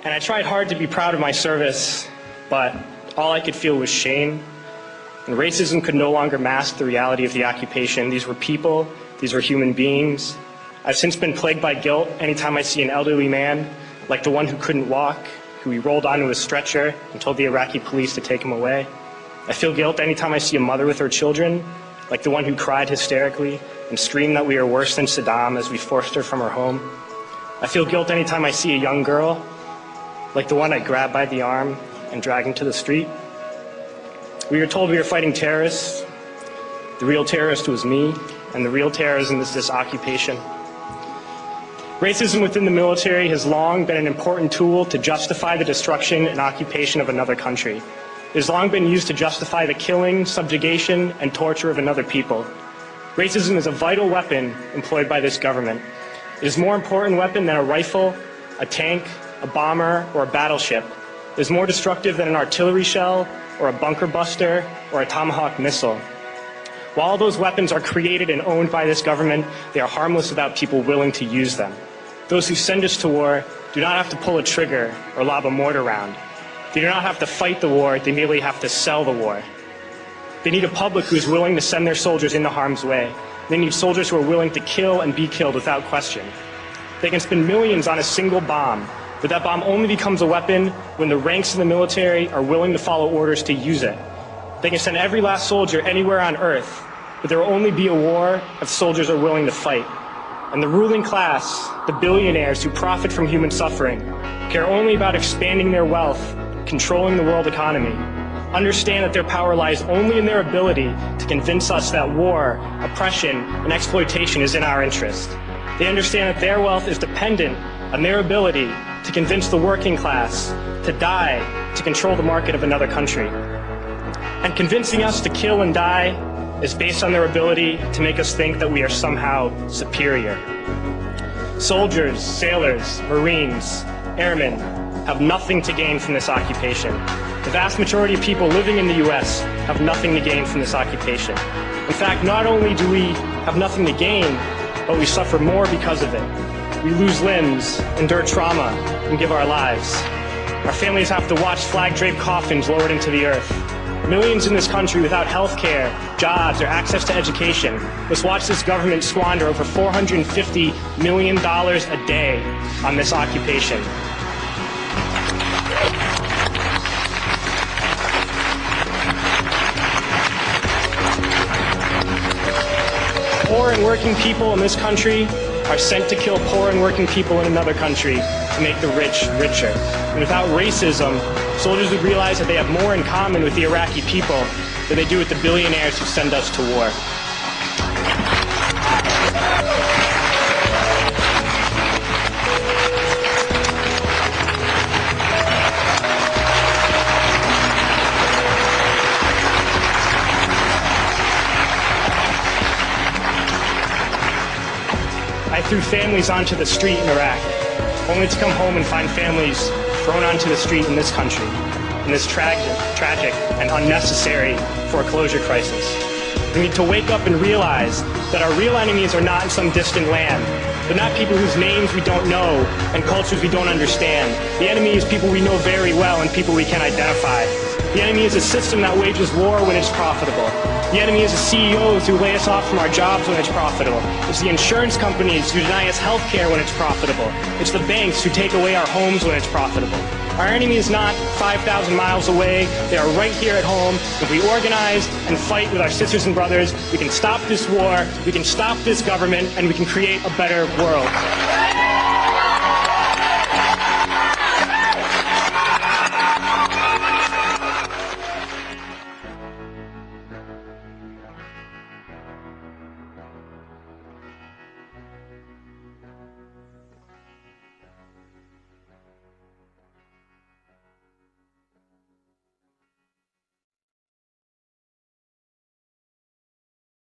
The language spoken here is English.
And I tried hard to be proud of my service, but all I could feel was shame. And racism could no longer mask the reality of the occupation. These were people, these were human beings. I've since been plagued by guilt anytime I see an elderly man, like the one who couldn't walk, who we rolled onto a stretcher and told the Iraqi police to take him away. I feel guilt anytime I see a mother with her children, like the one who cried hysterically and screamed that we are worse than Saddam as we forced her from her home. I feel guilt anytime I see a young girl, like the one I grabbed by the arm and dragged into the street. We were told we were fighting terrorists. The real terrorist was me, and the real terrorism is this occupation. Racism within the military has long been an important tool to justify the destruction and occupation of another country. It has long been used to justify the killing, subjugation, and torture of another people. Racism is a vital weapon employed by this government. It is a more important weapon than a rifle, a tank, a bomber, or a battleship. It is more destructive than an artillery shell, or a bunker buster, or a Tomahawk missile. While all those weapons are created and owned by this government, they are harmless without people willing to use them. Those who send us to war do not have to pull a trigger or lob a mortar round. They do not have to fight the war, they merely have to sell the war. They need a public who is willing to send their soldiers into harm's way. They need soldiers who are willing to kill and be killed without question. They can spend millions on a single bomb, but that bomb only becomes a weapon when the ranks in the military are willing to follow orders to use it. They can send every last soldier anywhere on earth, but there will only be a war if soldiers are willing to fight. And the ruling class, the billionaires who profit from human suffering, care only about expanding their wealth, controlling the world economy. Understand that their power lies only in their ability to convince us that war, oppression, and exploitation is in our interest. They understand that their wealth is dependent on their ability to convince the working class to die to control the market of another country. And convincing us to kill and die is based on their ability to make us think that we are somehow superior. Soldiers, sailors, Marines, airmen have nothing to gain from this occupation. The vast majority of people living in the U.S. have nothing to gain from this occupation. In fact, not only do we have nothing to gain, but we suffer more because of it. We lose limbs, endure trauma, and give our lives. Our families have to watch flag-draped coffins lowered into the earth. Millions in this country without health care, jobs, or access to education must watch this government squander over $450 million a day on this occupation. Poor and working people in this country are sent to kill poor and working people in another country to make the rich richer. And without racism, soldiers would realize that they have more in common with the Iraqi people than they do with the billionaires who send us to war. I threw families onto the street in Iraq, only to come home and find families thrown onto the street in this country, in this tragic and unnecessary foreclosure crisis. We need to wake up and realize that our real enemies are not in some distant land. They're not people whose names we don't know and cultures we don't understand. The enemy is people we know very well and people we can identify. The enemy is a system that wages war when it's profitable. The enemy is the CEOs who lay us off from our jobs when it's profitable. It's the insurance companies who deny us health care when it's profitable. It's the banks who take away our homes when it's profitable. Our enemy is not 5,000 miles away. They are right here at home. If we organize and fight with our sisters and brothers, we can stop this war, we can stop this government, and we can create a better world.